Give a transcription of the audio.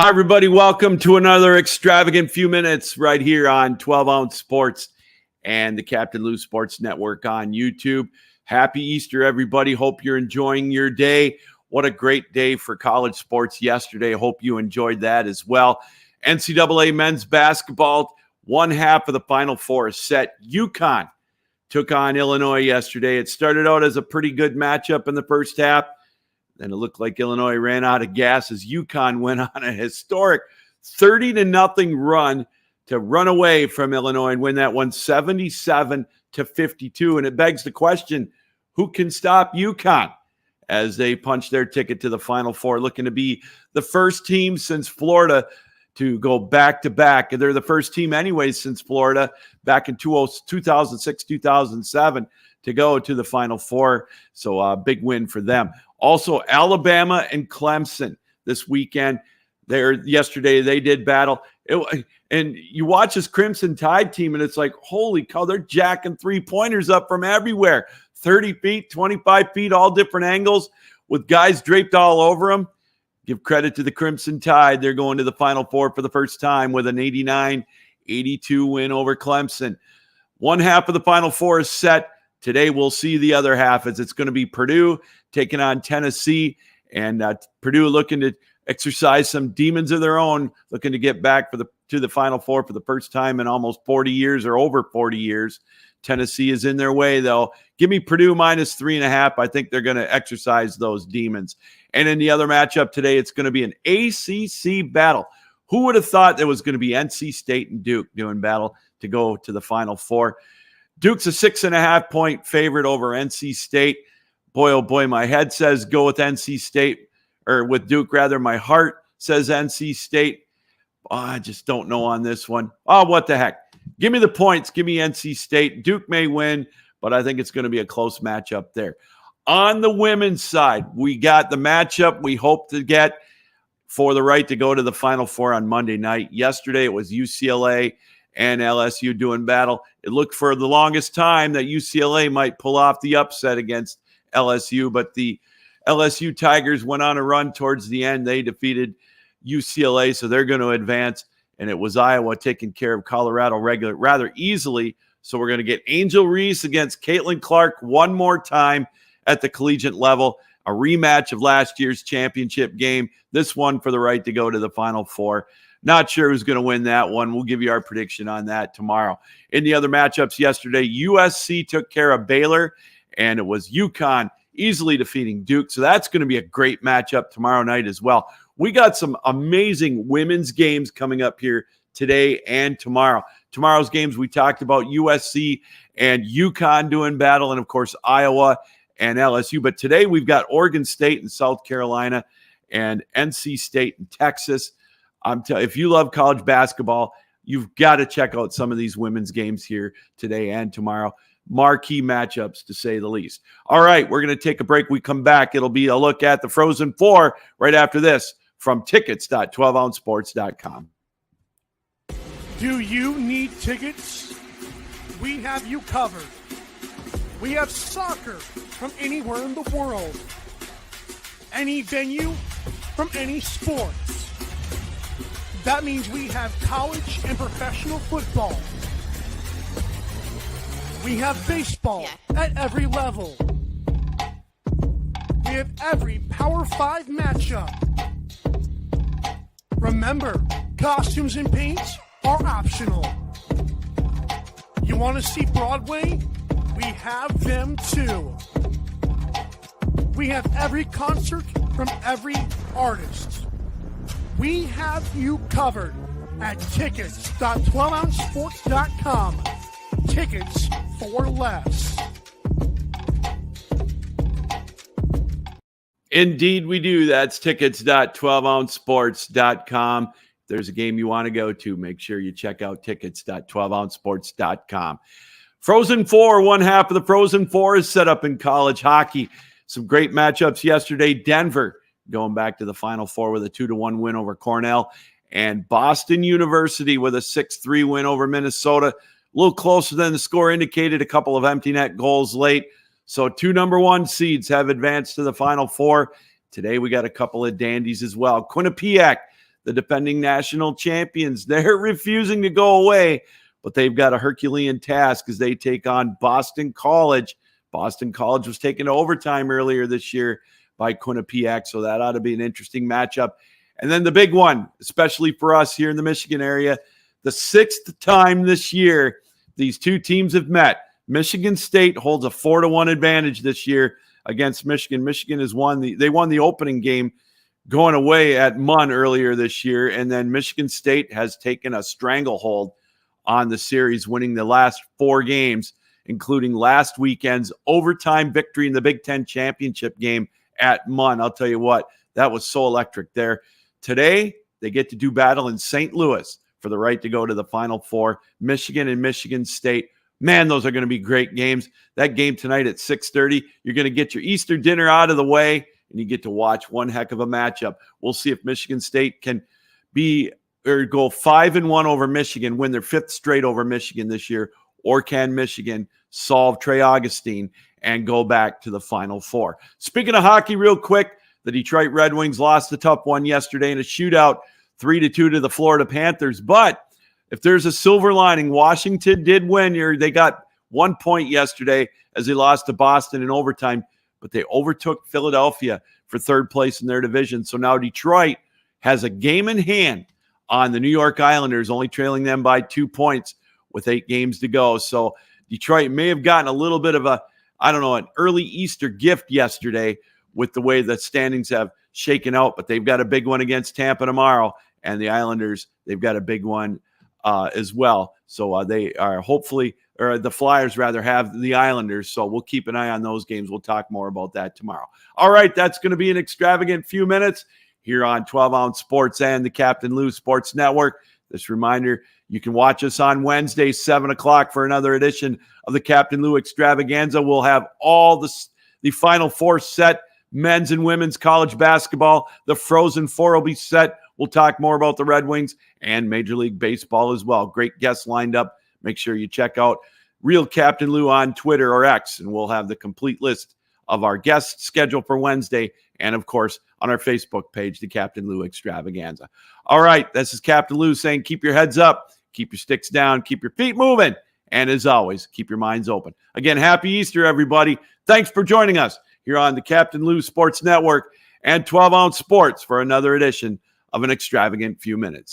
Hi, everybody. Welcome to another Extravagant Few Minutes right here on 12-Ounce Sports and the Captain Lou Sports Network on YouTube. Happy Easter, everybody. Hope you're enjoying your day. What a great day for college sports yesterday. Hope you enjoyed that as well. NCAA men's basketball, one half of the Final Four is set. UConn took on Illinois yesterday. It started out as a pretty good matchup in the first half. Then it looked like Illinois ran out of gas as UConn went on a historic 30-0 run to run away from Illinois and win that one 77-52. And it begs the question, who can stop UConn as they punch their ticket to the Final Four, looking to be the first team since Florida to go back-to-back. They're the first team anyways since Florida back in 2006, 2007 to go to the Final Four. So a big win for them. Also, Alabama and Clemson this weekend. Yesterday, they did battle. And you watch this Crimson Tide team, and it's like, holy cow, they're jacking three-pointers up from everywhere. 30 feet, 25 feet, all different angles with guys draped all over them. Give credit to the Crimson Tide. They're going to the Final Four for the first time with an 89-82 win over Clemson. One half of the Final Four is set. Today, we'll see the other half as it's going to be Purdue taking on Tennessee, and Purdue looking to exercise some demons of their own, looking to get back to the Final Four for the first time in almost 40 years or over 40 years. Tennessee is in their way, though. Give me Purdue minus 3.5. I think they're going to exercise those demons. And in the other matchup today, it's going to be an ACC battle. Who would have thought there was going to be NC State and Duke doing battle to go to the Final Four? Duke's a 6.5-point favorite over NC State. Boy, oh boy, my head says go with NC State, or with Duke, rather. My heart says NC State. Oh, I just don't know on this one. Oh, what the heck. Give me the points. Give me NC State. Duke may win, but I think it's going to be a close matchup there. On the women's side, we got the matchup we hope to get for the right to go to the Final Four on Monday night. Yesterday, it was UCLA and LSU doing battle. It looked for the longest time that UCLA might pull off the upset against LSU, but the LSU Tigers went on a run towards the end. They defeated UCLA, so they're going to advance, and it was Iowa taking care of Colorado rather easily. So we're going to get Angel Reese against Caitlin Clark one more time at the collegiate level, a rematch of last year's championship game, this one for the right to go to the Final Four. Not sure who's going to win that one. We'll give you our prediction on that tomorrow. In the other matchups yesterday, USC took care of Baylor, and it was UConn easily defeating Duke. So that's going to be a great matchup tomorrow night as well. We got some amazing women's games coming up here today and tomorrow. Tomorrow's games, we talked about USC and UConn doing battle, and, of course, Iowa and LSU. But today we've got Oregon State and South Carolina and NC State and Texas. If you love college basketball, you've got to check out some of these women's games here today and tomorrow. Marquee matchups, to say the least. All right, we're going to take a break. We come back. It'll be a look at the Frozen Four right after this from tickets.12ouncesports.com. Do you need tickets? We have you covered. We have soccer from anywhere in the world. Any venue from any sports. That means we have college and professional football. We have baseball at every level. We have every Power 5 matchup. Remember, costumes and paints are optional. You want to see Broadway? We have them too. We have every concert from every artist. We have you covered at tickets.12ouncesports.com. Tickets for less. Indeed, we do. That's tickets.12ouncesports.com. If there's a game you want to go to, make sure you check out tickets.12ouncesports.com. Frozen Four, one half of the Frozen Four is set up in college hockey. Some great matchups yesterday. Denver going back to the Final Four with a 2-1 win over Cornell. And Boston University with a 6-3 win over Minnesota. A little closer than the score indicated, a couple of empty net goals late. So 2 number 1 seeds have advanced to the Final Four. Today we got a couple of dandies as well. Quinnipiac, the defending national champions. They're refusing to go away, but they've got a Herculean task as they take on Boston College. Boston College was taken to overtime earlier this year by Quinnipiac, so that ought to be an interesting matchup. And then the big one, especially for us here in the Michigan area, the 6th time this year these two teams have met. Michigan State holds a 4-1 advantage this year against Michigan. Michigan has won the opening game going away at Munn earlier this year, and then Michigan State has taken a stranglehold on the series, winning the last 4 games, including last weekend's overtime victory in the Big Ten championship game at Munn. I'll tell you what, that was so electric there. Today, they get to do battle in St. Louis for the right to go to the Final Four. Michigan and Michigan State. Man, those are going to be great games. That game tonight at 6:30, you're going to get your Easter dinner out of the way, and you get to watch one heck of a matchup. We'll see if Michigan State can go 5-1 over Michigan, win their 5th straight over Michigan this year, or can Michigan solve Trey Augustine and go back to the Final Four. Speaking of hockey, real quick, the Detroit Red Wings lost a tough one yesterday in a shootout, 3-2 to the Florida Panthers. But if there's a silver lining, Washington did win. They got 1 point yesterday as they lost to Boston in overtime, but they overtook Philadelphia for 3rd place in their division. So now Detroit has a game in hand on the New York Islanders, only trailing them by 2 points with 8 games to go. So Detroit may have gotten a little bit of an early Easter gift yesterday with the way the standings have shaken out, but they've got a big one against Tampa tomorrow, and the Islanders, they've got a big one as well. So they are the Flyers rather have the Islanders. So we'll keep an eye on those games. We'll talk more about that tomorrow. All right, that's going to be an extravagant few minutes here on 12 Ounce Sports and the Captain Lou Sports Network. This reminder, you can watch us on Wednesday, 7 o'clock for another edition of the Captain Lou Extravaganza. We'll have all the Final Four set, men's and women's college basketball. The Frozen Four will be set. We'll talk more about the Red Wings and Major League Baseball as well. Great guests lined up. Make sure you check out Real Captain Lou on Twitter or X, and we'll have the complete list of our guests scheduled for Wednesday and, of course, on our Facebook page, the Captain Lou Extravaganza. All right, this is Captain Lou saying keep your heads up, keep your sticks down, keep your feet moving, and as always, keep your minds open. Again, happy Easter, everybody. Thanks for joining us here on the Captain Lou Sports Network and 12 Ounce Sports for another edition of an extravagant few minutes.